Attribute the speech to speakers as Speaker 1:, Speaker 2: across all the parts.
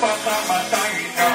Speaker 1: magpakamatay na.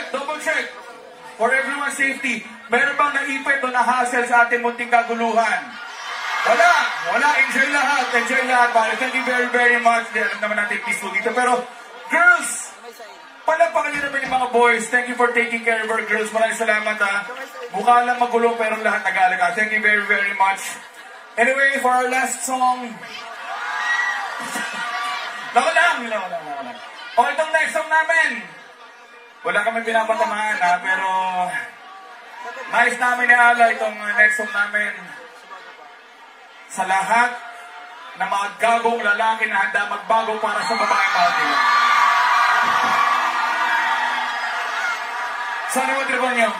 Speaker 1: Double check. For everyone's safety, meron bang naipit o na-hassle sa ating munting kaguluhan? Wala. Enjoy lahat. Pare. Thank you very, very much. Alam naman natin peaceful dito. Pero, girls, palapakan nyo naman yung mga boys. Thank you for taking care of our girls. Maraming salamat, ha. Mukha lang magulo, pero lahat nag-alaga. Thank you very, very much. Anyway, for our last song... Lako lang. O, itong next song namin. Wala kami pinapatamaan, ha, pero nice namin niala itong next song namin sa lahat na mga gagong lalaki na handa magbago para sa babae mahal nila. Sana mo tripan niyo?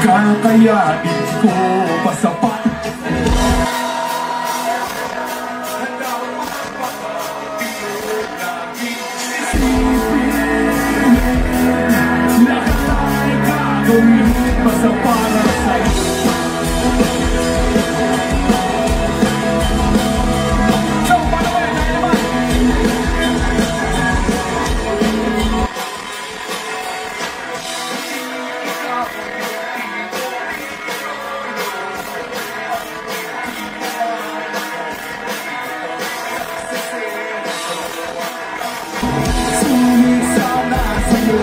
Speaker 2: Kakayanin ko pa sapat. Basta para sa'yo. So, paano ba yun? Naman? Sumisana sa'yo.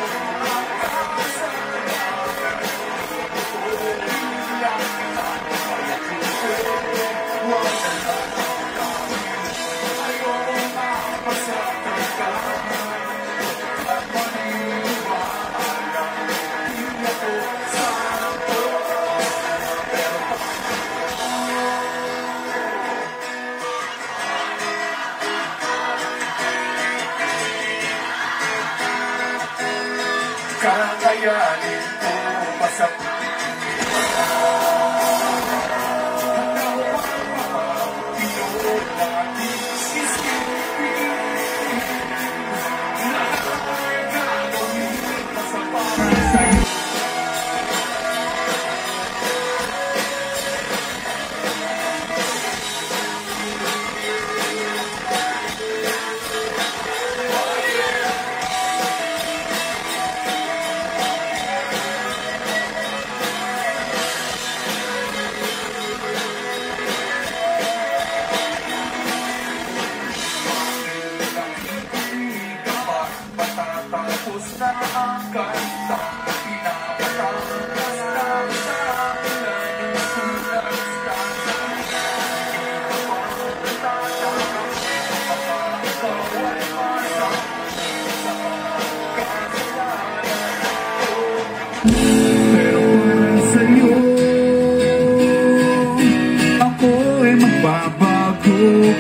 Speaker 2: Kakayanin ko pasapit.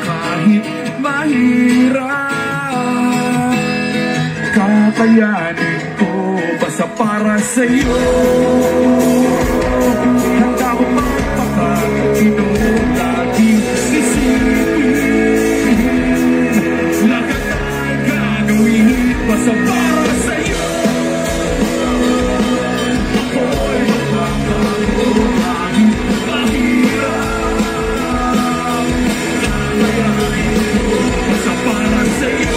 Speaker 2: kahit mahirap. Kakayanin ko basta para sa'yo. Handa ko magpakatino, laging isipin lahat ang gagawin basta para sa'yo. Ako'y magpapako kahit mahirap. Kakayanin ko basta para sa'yo.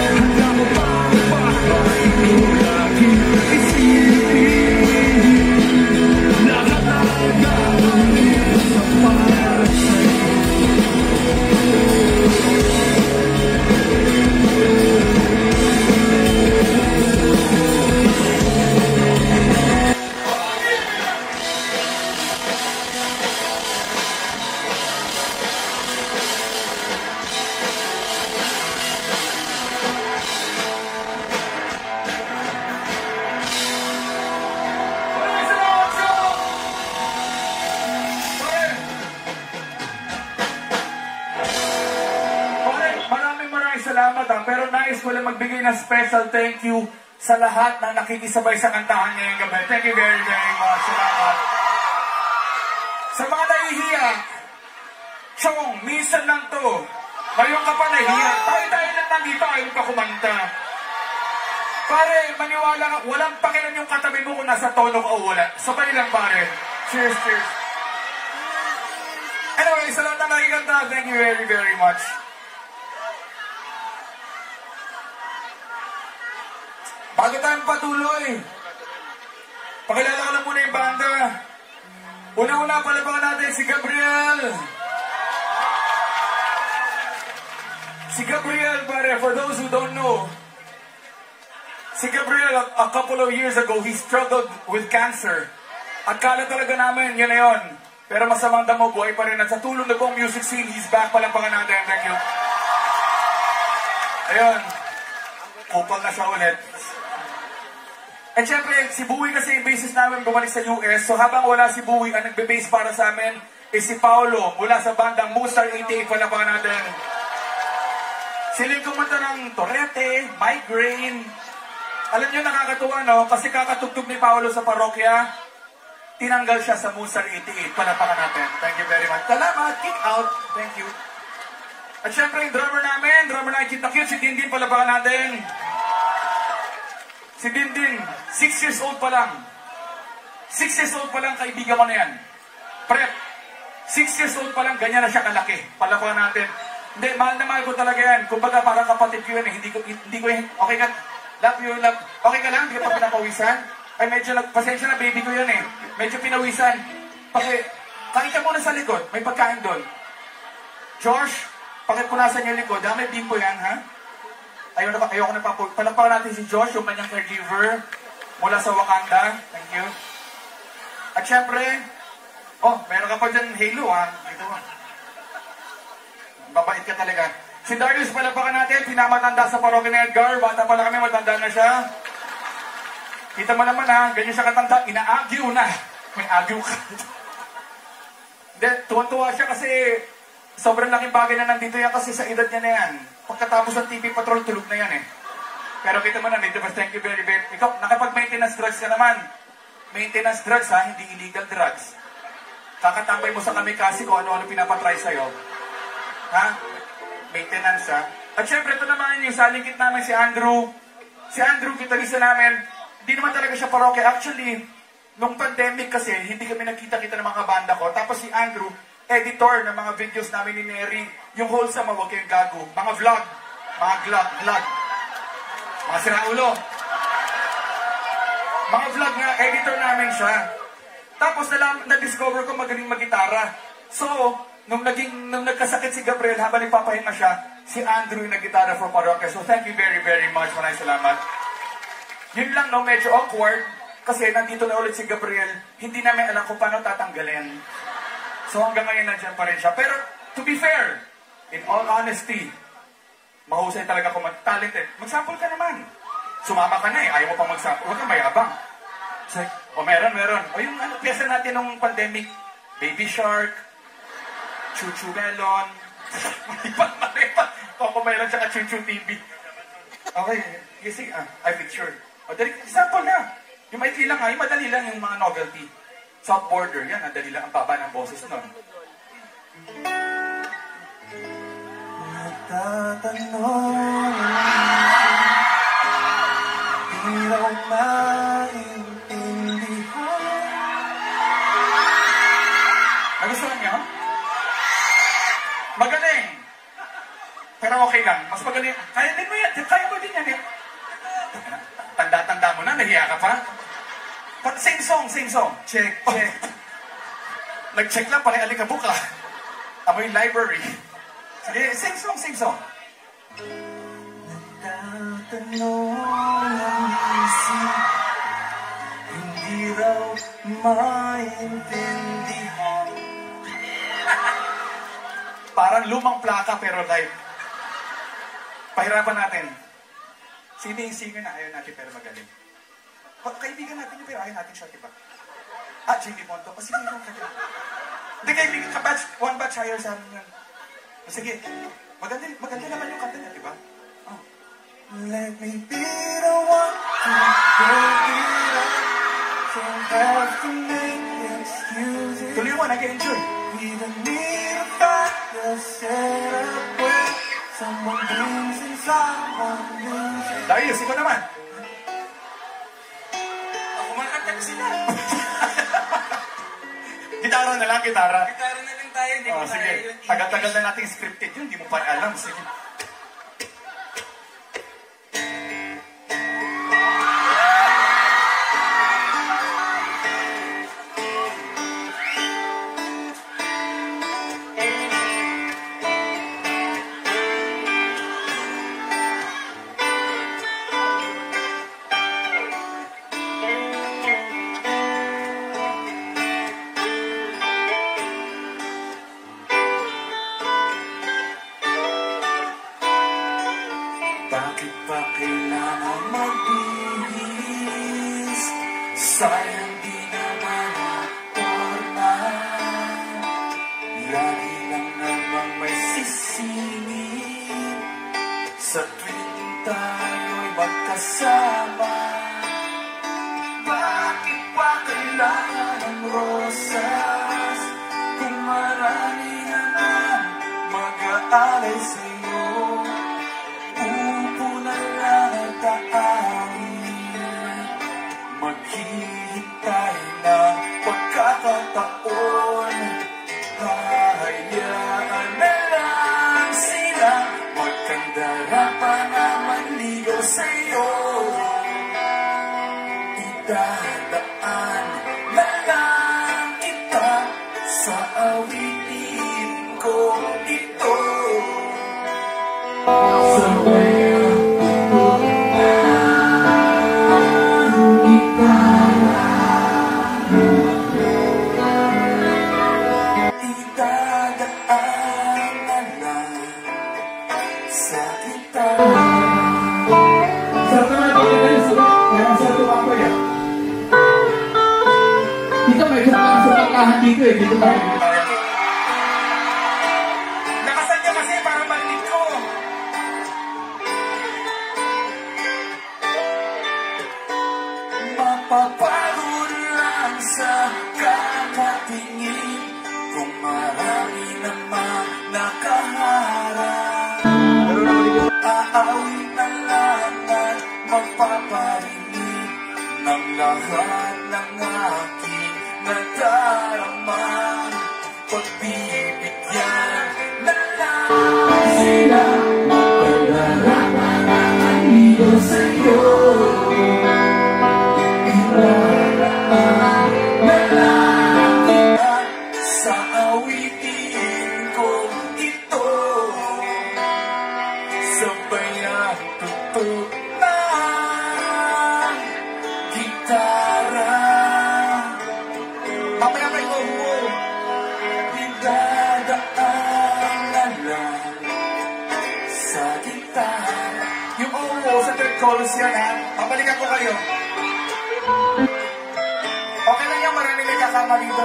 Speaker 2: Handa ko magpapakatino, laging isipin lahat ang gagawin basta para sa'yo.
Speaker 1: Maraming salamat pero nais ko lang magbigay ng special thank you sa lahat na nakikisabay sa kantahan ngayong gabi. Thank you very, very much. Salamat. Sa mga nahihiya, Chong, minsan lang to. Ngayon ka pa nahihiya. Tayo lang nandito, ayaw pa kumanta. Pare, maniwala ka, walang pakilan yung katabi mo kung nasa tono ka o wala. Sabay lang pare. Cheers, cheers. Anyway, sa lahat na nakikanta, thank you very, very much. Bago tayong patuloy, pakilala ko lang muna yung banda. Una-una, palabakan natin si Gabriel. Si Gabriel, pare, for those who don't know, si Gabriel, a couple of years ago, he struggled with cancer. At kala talaga namin, yun na yun. Pero masamang damo, buhay pa rin. At sa tulong na pong music scene, he's back. Palabakan natin. Thank you. Ayun. Kupal na siya ulit. At syempre, si Bowie kasi yung basis namin bumalik sa US. So habang wala si Bowie, ang nagbe-base para sa amin is si Paolo mula sa bandang Mustar 88. Palabakan natin. Sila yung kumanta ng Torete, Migraine. Alam nyo, nakakatuwa, no? Kasi kakatugtog ni Paolo sa parokya, tinanggal siya sa Mustar 88. Palapakan natin. Thank you very much. Salamat. Kick out. Thank you. At syempre, yung drummer namin cute na cute, si Dindin. Palapakan natin. Si Dindin, 6 years old pa lang. 6 years old pa lang, kaibigan mo na yan. Prep. 6 years old pa lang, ganyan na siya kalaki. Palapakan natin. Hindi, mahal na mahal ko talaga yan. Kumbaga, parang kapatid ko yan eh. Hindi ko okay ka, love you, love. Okay ka lang? Hindi ka pa pinapawisan? Ay, medyo, pasensya na, baby ko yan eh. Medyo pinawisan. Kain ka muna sa likod. May pagkain doon. Josh, pakipunasan yung likod. May bimbo yan, ha? Ayoko na pa po. Palagpakan natin si Josh, yung kanyang caregiver, mula sa Wakanda. Thank you. At syempre, meron ka pa dyan halo, ha? Dito, ha? Babait ka talaga. Si Darius, palapakan natin, pinamatanda sa parokya ni Edgar. Bata pala kami, matanda na siya. Kita mo naman ha, ganyan siya katanda, ina-argue na. May argue ka. Hindi, tuwan-tuwa siya kasi sobrang laking bagay na nandito yan kasi sa edad niya na yan. Pagkatapos ng TV Patrol, tulog na yan eh. Pero kita mo na, dito mas thank you very much. Ikaw, nakapag-maintenance drugs ka naman. Maintenance drugs ha, hindi illegal drugs. Kakatambay mo sa kamikasi kung ano-ano pinapatry sa'yo. Ha? Maintenance ha. At syempre, ito naman yung salingkit namin si Andrew. Si Andrew, gitarista namin, hindi naman talaga siya parokya. Actually, nung pandemic kasi, hindi kami nagkita-kita ng mga banda ko. Tapos si Andrew, editor ng mga videos namin ni Neri. Yung wholesome, wag kayong gago. Mga vlog. Mga vlog. Mga siraulo. Mga vlog nga, editor namin siya. Tapos na-discover ko magaling mag-gitara. So, nung nagkasakit si Gabriel, habang nagpapahinga siya, si Andrew yung nag-gitara for parokya. So, thank you very, very much. Maraming salamat. Yun lang, no, medyo awkward. Kasi nandito na ulit si Gabriel. Hindi namin alam kung paano tatanggalin. So hanggang ngayon nandiyan pa rin siya. Pero to be fair, in all honesty, mahusay talaga kung talented. Mag-sample ka naman. Sumama ka na eh. Ayaw mo pa mag-sample. Huwag kang mayabang. Like, meron. O yung piyesa natin nung pandemic, Baby Shark. Chuchu Melon. Malipat. Coco Melon tsaka Chuchu TV. Okay, sige, I picture. O, dali, sample na. Yung maikli lang yung madali lang yung mga novelty. Soft border, yan, dali lang ang baba ng boses nun.
Speaker 3: Nagtatanong, di raw maintindihan.
Speaker 1: Nagustuhan niyo? Magaling! Pero okay lang, mas magaling. Kaya din mo yan, kaya mo din yan eh. Tanda-tanda mo na, nahiya ka pa. Sing song, sing song.
Speaker 3: Check, check.
Speaker 1: Nag-check lang, parang alikabok ka. Amoy library. Sige, sing song, sing song.
Speaker 3: Nagtatanong ang isip, hindi raw maintindihan.
Speaker 1: Parang lumang plaka pero live. Pahirapan natin. Sino yung singer na ayaw natin pero magaling? Kaibigan natin yun pero ayaw natin siya, diba? Jimmy Monto. Sige, yung kanya. Hindi, kaibigan ka, one batch higher sa amin yun. Sige, maganda naman yung kanta niya, diba? Oh.
Speaker 3: Let me be the one to break it up. Don't have to make excuses.
Speaker 1: Tuloy mo, nag-enjoy.
Speaker 3: We don't need a fight, just set up where someone brings in someone loses.
Speaker 1: Darius, ikaw naman. Kumakanta ko sila. Gitara na lang, gitara.
Speaker 3: Gitara na lang tayo, hindi mo
Speaker 1: Sige, tagal-tagal na natin scripted yun, hindi mo pa alam. Sige.
Speaker 3: Bakit pa kailangan magbihis? Sayang di naman porma. Lagi lang namang may sisingin sa tuwing tayo'y magkasama. Bakit pa kailangan ng rosas kung marami naman mag-aalay sa'yo? Maghihintay ng pagkakataon. Hayaan na lang sila magkandara pa naman ligaw sa'yo. Idadaan na lang kita sa awitin ko ito.
Speaker 2: Dito may sukat dito eh. Dito tayo.
Speaker 1: Nakasan niya kasi para marinig ko.
Speaker 3: Mapapagod lang sa kakatingin kung marami naman nakaharap. Aawit na lang at magpaparinig ng lahat ng aking nadarama. Pagbibigyan na lang sila magpagdarama dito sa'yo. Ilaraan na lang kita sa awitin ko ito. Sabay ang tutok ng gitara.
Speaker 1: Mamaya may uho.
Speaker 3: Idadaan na lang sa gitara.
Speaker 1: Yung uho sa third chorus yan ha. Babalikan ko kayo. Okay lang yan, maraming nagkakama dito.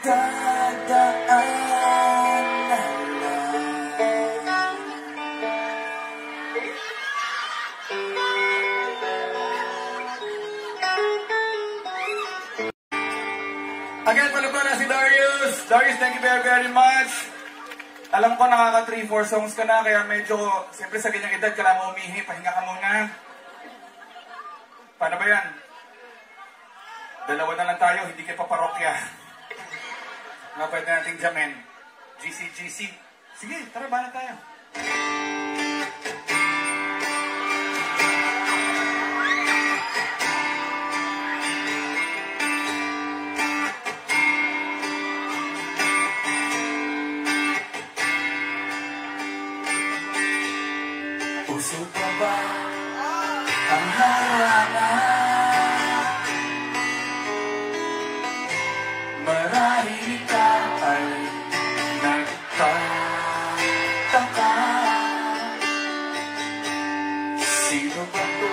Speaker 3: magdadaan na lang.
Speaker 1: Again, palugod na si Darius. Darius, thank you very, very much. Alam ko nakaka 3-4 songs ka na, kaya medyo, siyempre sa ganyang edad, kailangan mo umihi, pahinga ka muna. Paano ba yan? Dalawa na lang tayo, hindi kayo paparokya. Nga pwede nating jamin. GC. Sige, tara, bala tayo.
Speaker 3: Puso pa ba ang harangan? Marahil ikaw ay nagtataka. Sino ba to?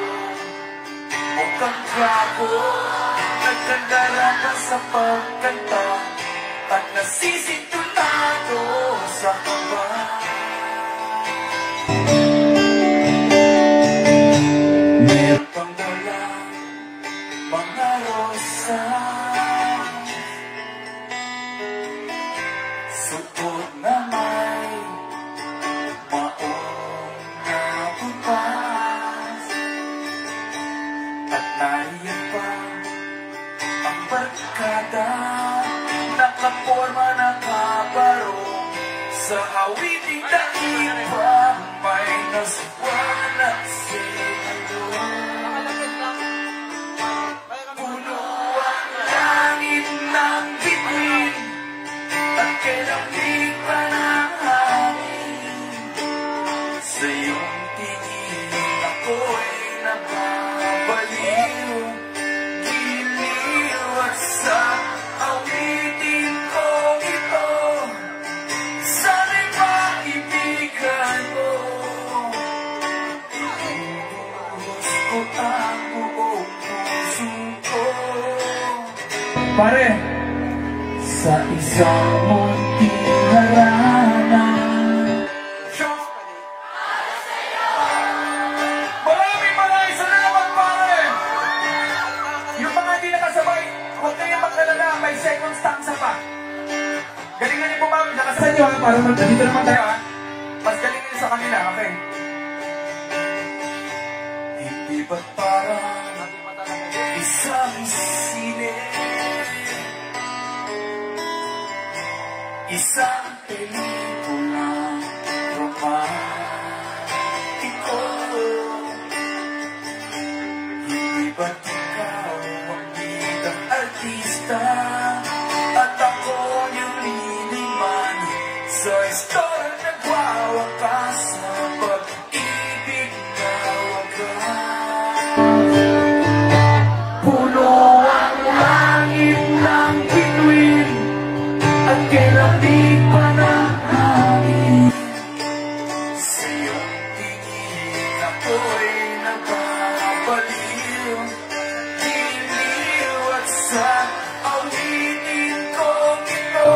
Speaker 3: Mukhang gago, nagkandara ka sa pagkanta at nasisintunado sa kaba. Meron pang dala mga rosas, suot na may maong na butas, at nariyan pa ang barkada, nakaporma na kabarong sa awiting dakipan, may naswala sa'yo. Puno ang langit ng bituin at kailangan pa ng hangin. Sa iyong tingin ako'y nababaliw, giliw at sa awitin kong ito. Sana'y maibigan mo, ibubuhos ko ang buong puso ko.
Speaker 1: Pare,
Speaker 3: Sa isang munting harana,
Speaker 1: maraming salamat, pare! Yung mga hindi nakasabay, huwag kayong magkalala, may second stanza pa. Galingan niyo bumawin, nakasabay niyo ha, para dito naman tayo ha. Mas galing niyo sa kanila, okay?
Speaker 3: hindi ba't parang isang sine, isang pelikulang romantiko? Hindi ba't ikaw ang bidang artista at ako yung liliman sa istorya nagwawakas na pag-ibig na wagas? Puno ang langit ng bituin at kailangan pa ng hangin. Sa iyong tingin ako'y nababaliw, giliw at sa awitin kong ito.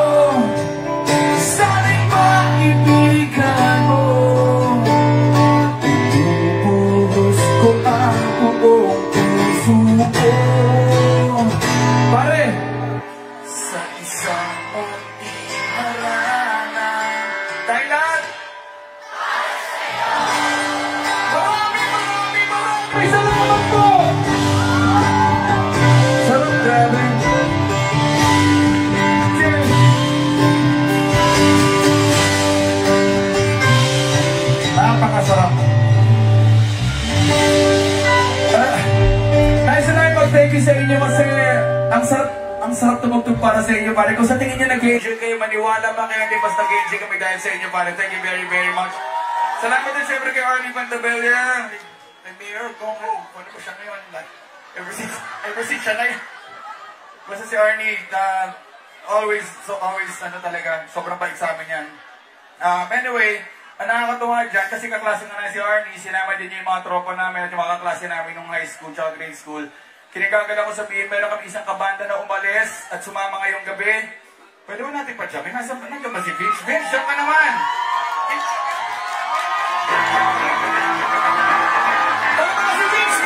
Speaker 3: Sana'y maibigan mo, ibubuhos ko ang buong puso ko.
Speaker 1: Pare,
Speaker 3: Sa isang munting harana,
Speaker 1: tayo lahat! Maraming salamat po! Sarap, grabe. Cheers! Napakasarap. Nice na mag-thank you sa inyo kasi ang sarap tumugtog para sa inyo, pare. Kung sa tingin nyo nag-enjoy kayo, maniwala ba kaya hindi mas nag-enjoy kami dahil sa inyo, pare. Thank you very, very much. Salamat din siyempre kay Arnie Pantabella. Kay Mayor, kung ano ba siya ngayon? Ever since siya ngayon. Basta si Arnie, always, ano talaga, sobrang bait sa amin yan. Anyway, ang nakakatuwa dyan, kasi kaklase na si Arnie, sinama din yung mga tropa namin at yung mga kaklase namin nung high school tsaka grade school. Kinikagal ako sabihin, meron kami isang kabanda na umalis at sumama ngayong gabi. Pwede ba natin pa-jump? Nasa ba si Vince? Vince, jump ka naman! Tama si Vince!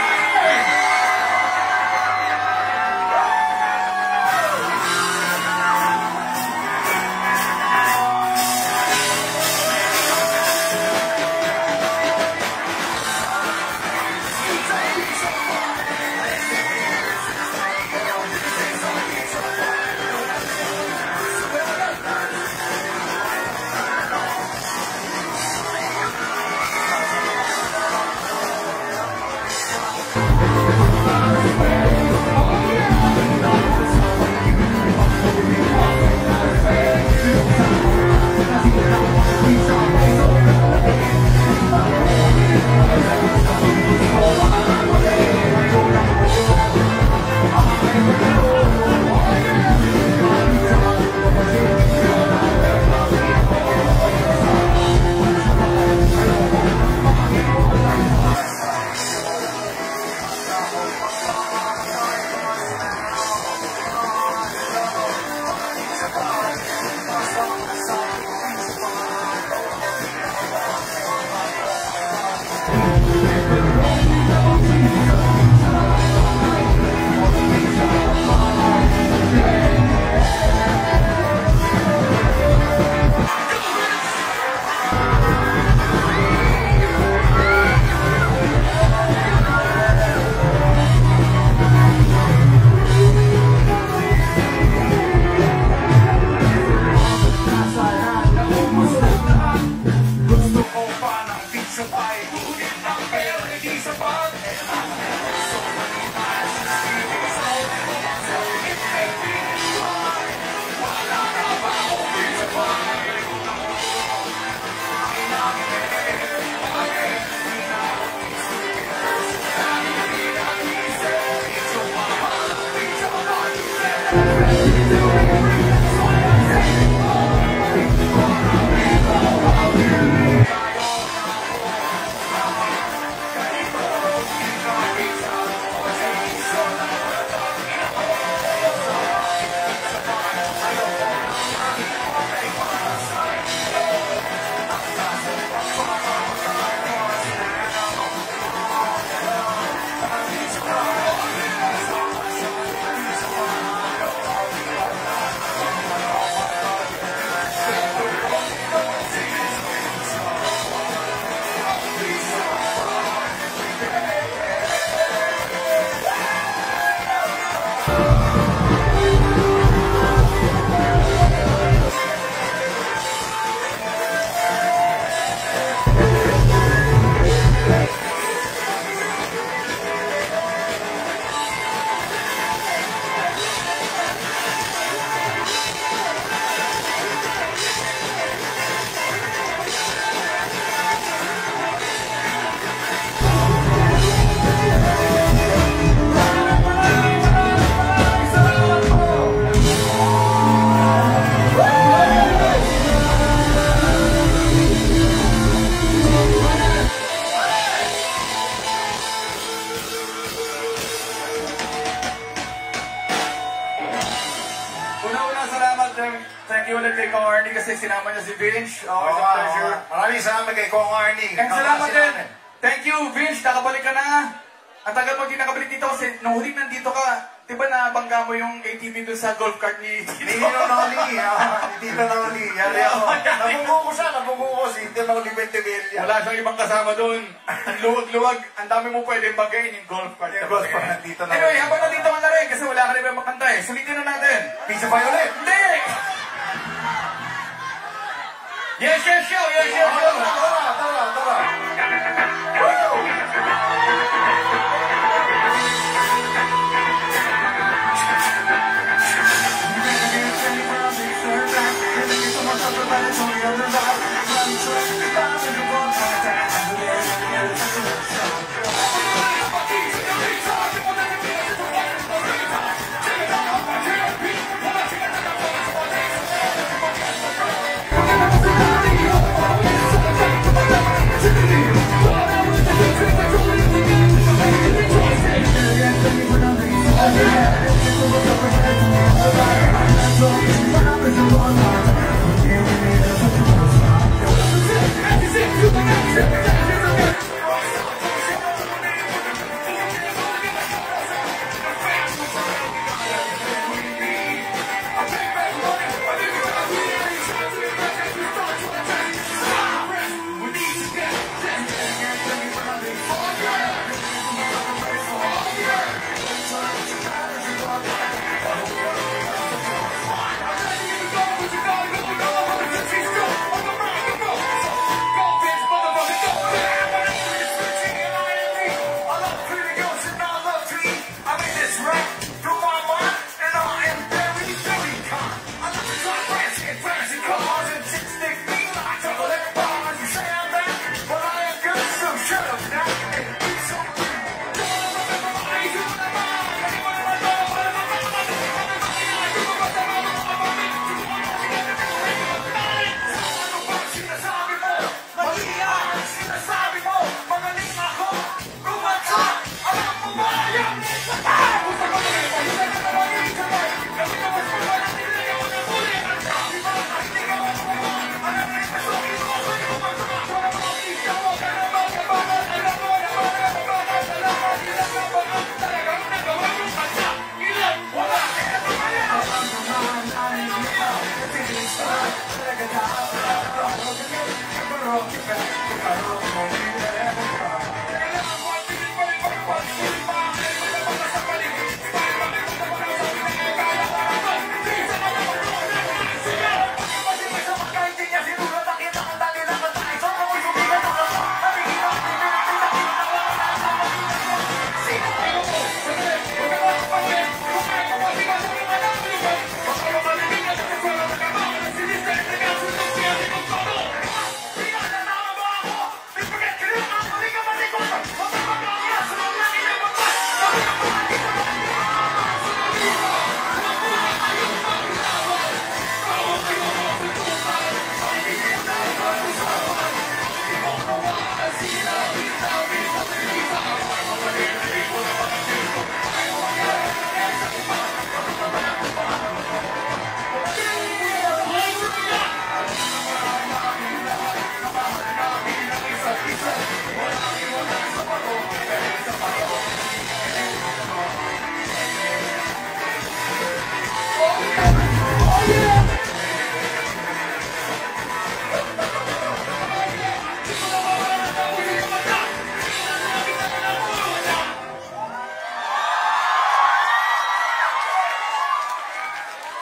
Speaker 1: Thank you ulit kay Kong Arnie kasi sinama niya si Vince. Always a pleasure.
Speaker 4: Maraming salamat kay Kong Arnie.
Speaker 1: And salamat din. Thank you, Vince. Nakabalik ka na. Ang tagal mo din nakabalik dito kasi nung huling nandito ka, di ba nabangga mo yung ATV doon sa golf cart ni Tito?
Speaker 4: Ni Tito Noli. Tito Noli. Yari ako. Nabunggo ko siya. Nabunggo ko si Tito Noli Ventimiglia.
Speaker 1: Wala siyang ibang kasama doon. Ang luwag-luwag. Ang dami mo pwedeng bagayin yung golf cart.
Speaker 4: Yung golf cart ng Tito Noli.
Speaker 1: Anyway, habang nandito ka na rin kasi wala ka rin ba makanta eh. Sulitin na natin.
Speaker 4: Pizza pa ulit.
Speaker 1: Hindi! Yes, yes, show! Yes, yes, show!
Speaker 4: Tara.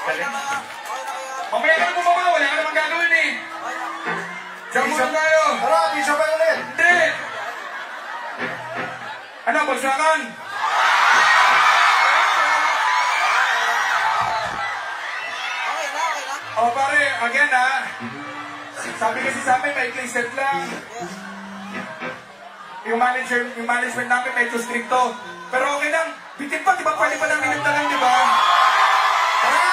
Speaker 1: Mamaya ka na bumaba, wala ka naman gagawin eh. Diyan muna tayo.
Speaker 4: Tara, pizza pa ulit.
Speaker 1: Hindi! Ano, bagsakan? O pare, again ha. Sabi kasi sa amin, may clean set lang. Yung management namin medyo stricto. Pero okay lang. Bitin pa, di ba? Pwede pa namin nagtalang, di ba? Tara!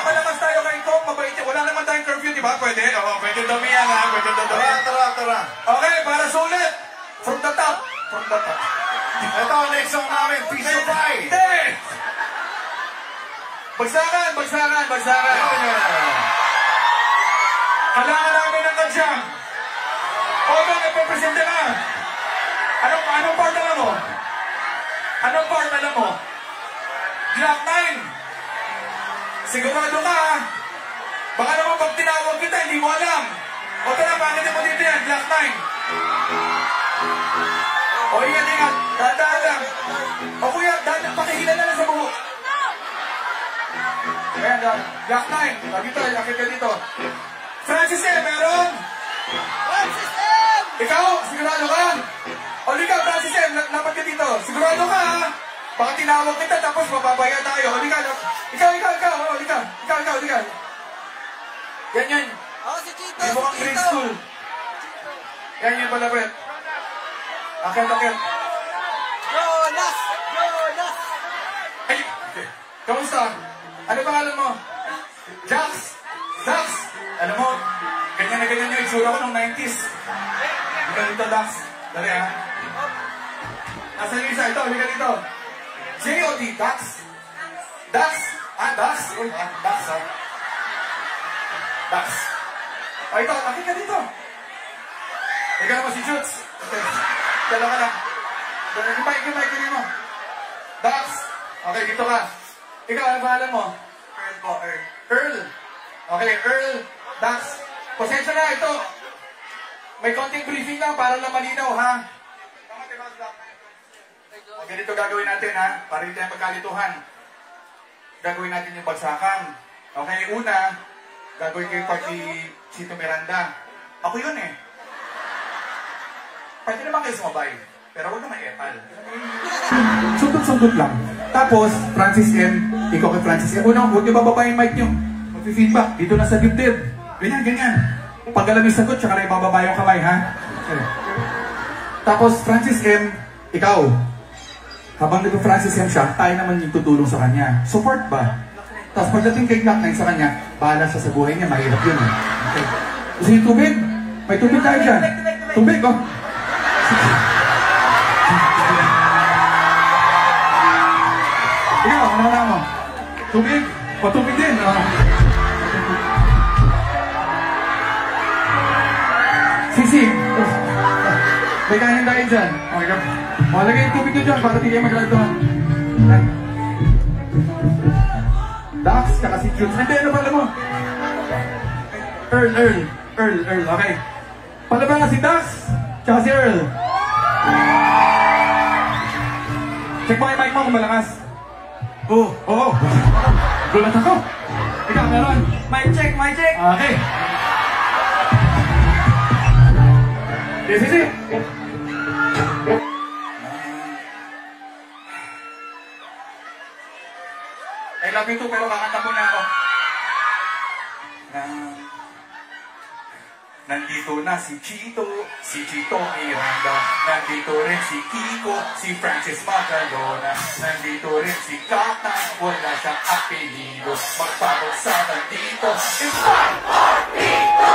Speaker 1: Palamas tayo kay Kong, mabait. Wala naman tayong curfew, di ba? Pwede? Oo, pwede damihan ha. Pwede damihan.
Speaker 4: Tara.
Speaker 1: Okay, para sulit. From the top.
Speaker 4: Ito, next song namin, Pizza Pie.
Speaker 1: Hindi! Bagsakan. Kailangan namin ng kadyang. Okay, nagpapresente na. Anong part alam mo? Glock 9. Sigurado ka ha? Baka naman pag tinawag kita, hindi mo alam. O tara, bakit mo dito yan? Glock 9. O ingat. Dadaan lang. O kuya, pakihila na lang sa buhok. Ayan, Glock 9. Dito, akit ka dito. Francis M, meron? Francis M! Ikaw, sigurado ka? O ikaw, Francis M, dapat ka dito. Sigurado ka ha? Baka tinawag kita tapos mababaya tayo. O ikaw. Yan.
Speaker 5: Si Chito,
Speaker 1: Di mukhang grade school. Yan pala, Brett. Akit.
Speaker 5: Jonas!
Speaker 1: Ay, kamusta? Ano pangalan mo? Jax! Alam mo, ganyan na ganyan yung itsura ko nung 90s. Halika dito, Dax. Dali ha. Nasaan yung isa? Ito, halika dito. J.O.D. Dax? Dax? Dax? Dax ha? Dax. O ito, akit ka dito. Ikaw naman si Jutes. Dala ka lang. Yung mic mo. Dax. Okay, dito ka. Ikaw, ano pangalan mo?
Speaker 3: Earl po, Earl.
Speaker 1: Earl. Okay, Earl. Dax. Pasensya na, ito. May konting briefing lang para lang malinaw, ha? O, ganito gagawin natin, ha? Para hindi tayo magkalituhan. Gagawin natin yung bagsakan. Okay, una, gagawin kayo part ni Chito Miranda. Ako yun, eh. Pwede naman kayo sumabay. Pero huwag naman epal. Sundot-sundot lang. Tapos, Francis M. Ikaw kay Francis M. Una, huwag niyo bababa yung mic niyo. Mag-feedback. Dito na sa dibdib. Ganyan. Pag alam yung sagot, tsaka na ibababa yung kamay, ha? Okay. Tapos, Francis M. Ikaw. Habang nag-Francis M siya, tayo naman yung tutulong sa kanya. Support ba? Tapos, pagdating kay Glock 9 sa kanya, bahala siya sa buhay niya. Mahirap yun, eh. Okay. Gusto niyo tubig? May tubig tayo dyan. Tubig, oh. Ikaw, ano mo? Tubig? O tubig din. Sisi. May kanin tayo dyan. Okay. Malagay yung tubig nyo dyan para di kayo maglalatuhan. Dax, tsaka si Jutes. Hindi, ano pala mo? Earl. Okay. Pala ba si Dax? Tsaka si Earl. Check mo yung mic mo kung malakas. Oo. Gulat ako. Ikaw, meron.
Speaker 3: Mic check.
Speaker 1: Okay. Yes. I love you too, pero kakanta ko na ako. Nandito na si Chito Miranda. Nandito rin si Kiko, si Francis Magalona. Nandito rin si Kata, wala siyang apelido. Magpapagsakan dito, it's time for Tito!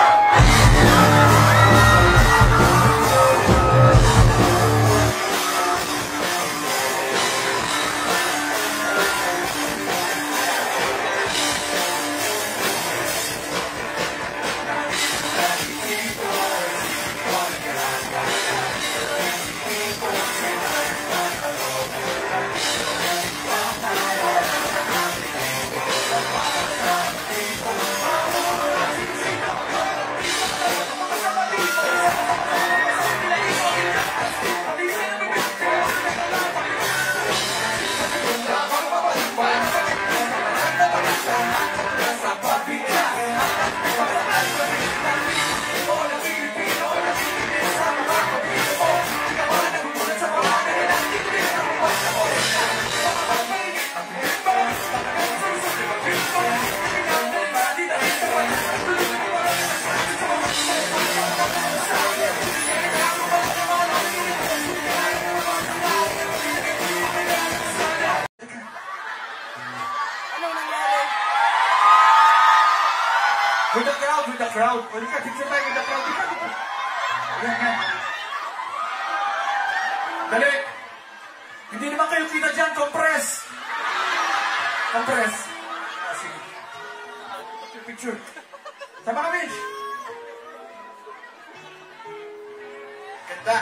Speaker 1: With the crowd, with the crowd. Pwede ka, picture tayo with the crowd. Ayan, yan. Dali. Hindi naman kayo kita dyan, compress. Compress. Ah, sige. Picture. Sama ka, Mitch. Ganda.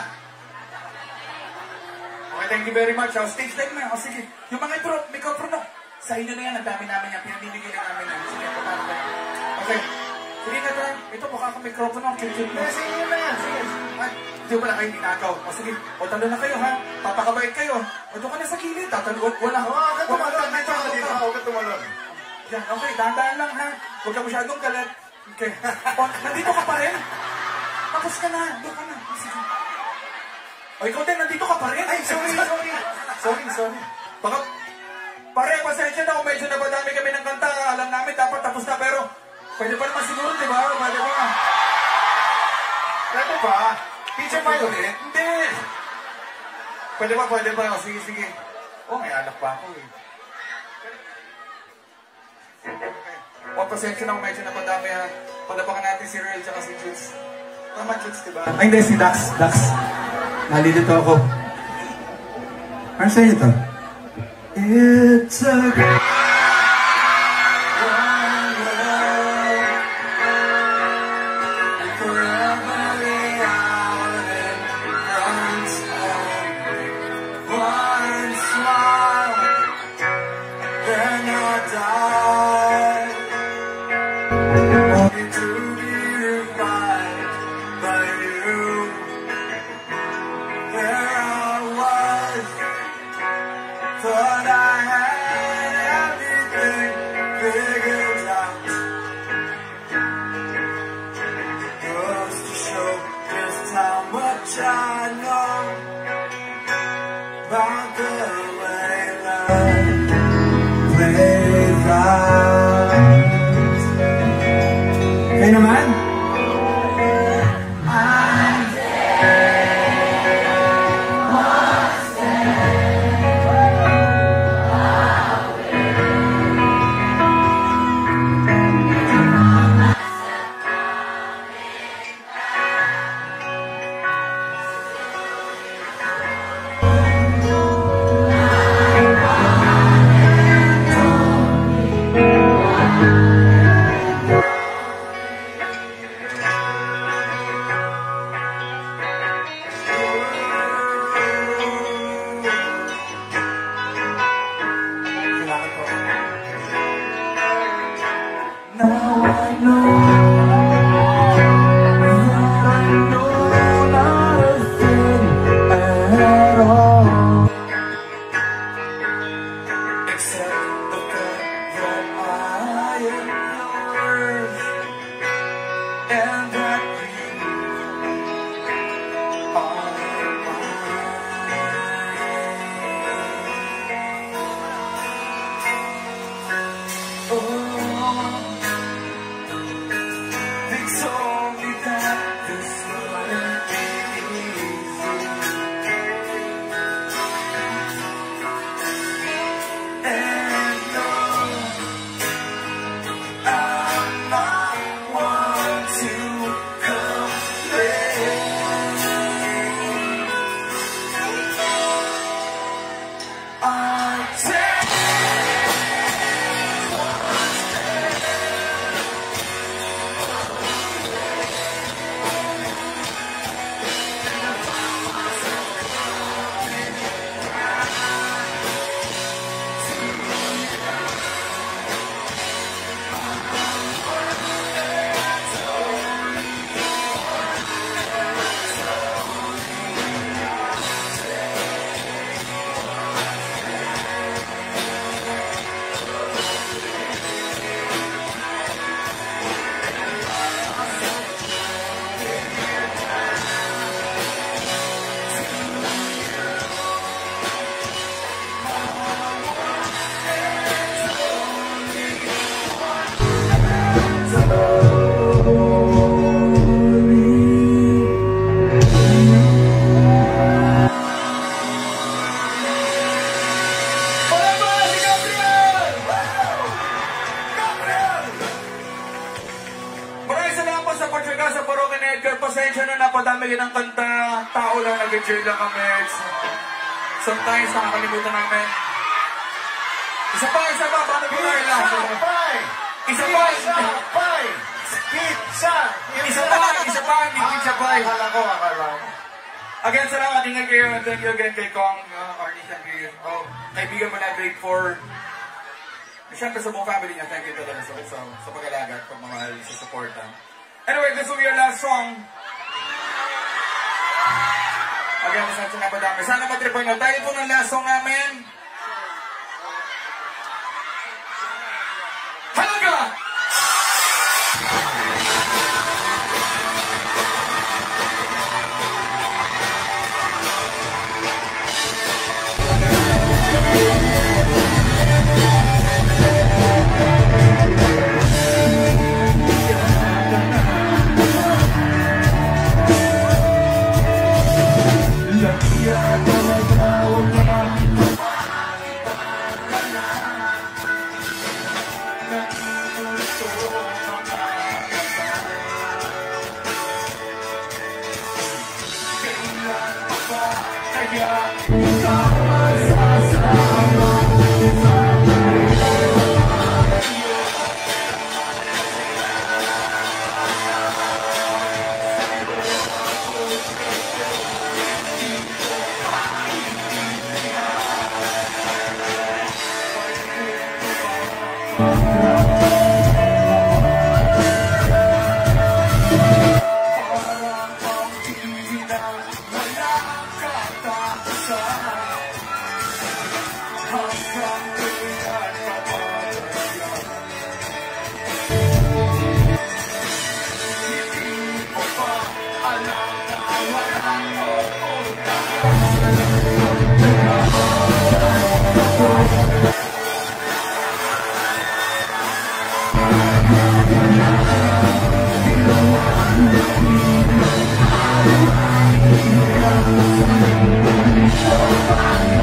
Speaker 1: Okay, thank you very much. Stage time na. O, sige. Yung mga microphone, sa inyo na yan. Ang dami namin yan. Pinamimigay na namin yan. Sige, paano tayo. Okay. Sige ka dyan. Ito, mukha ka microphone na. Sige na yan. Sige. Ay, hindi wala kayo ninakaw. O, sige. O, talo na kayo, ha? Papakabait kayo. O, doon ka na sa kilid. Wala.
Speaker 4: Huwag ka tumalon.
Speaker 1: Yan, okay. Dahan-dahan lang, ha? Huwag ka masyadong kalat. Okay. O, nandito ka pa rin? Tapos ka na. Doon ka na. Sige. O, ikaw din, nandito ka pa rin? Ay, sorry. Baka, pare, pasensya na kung medyo napadami kami ng kanta. Alam namin, dapat tapos na, pero pwede pa naman siguro, di ba? Pwede ba?
Speaker 4: Pwede ba? Picture pa yun eh?
Speaker 1: Hindi! Pwede ba? O, sige. Oh, may anak pa ako eh. O, pasensya na kung medyo napadami, ha? Palapakan natin si Real tsaka si Jules. Tama, Jules, di ba? Ay, hindi, si Dax. Nalilito ako. Ano sa'yo ito? It's a great one love and forever out in front of one smile, then I die, only to be revived by you. There I was, thought I had everything figured out. Goes to show just how much I know about the way love plays out. Okay naman? sa Portugal, sa Parokya ni Edgar, pasensya na napadami ng kanta. Tao lang, nag-enjoy lang kami. Sometimes nakakalimutan namin. Isa pa, paano po tayo lang? Isa pa! Hindi pizza pie.
Speaker 4: Akala ko.
Speaker 1: Again, salamat din kayo. Thank you again kay Kong, Arnie, thank you. Kaibigan mo na grade 4. Siyempre sa buong family niya, thank you talaga sa pag-alaga at pagmamahal sa suporta. Anyway, this will be our last song. Again, pasensya na padami. Sana matripan nyo. Tayo po ng last song namin. Halaga!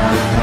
Speaker 2: Bye.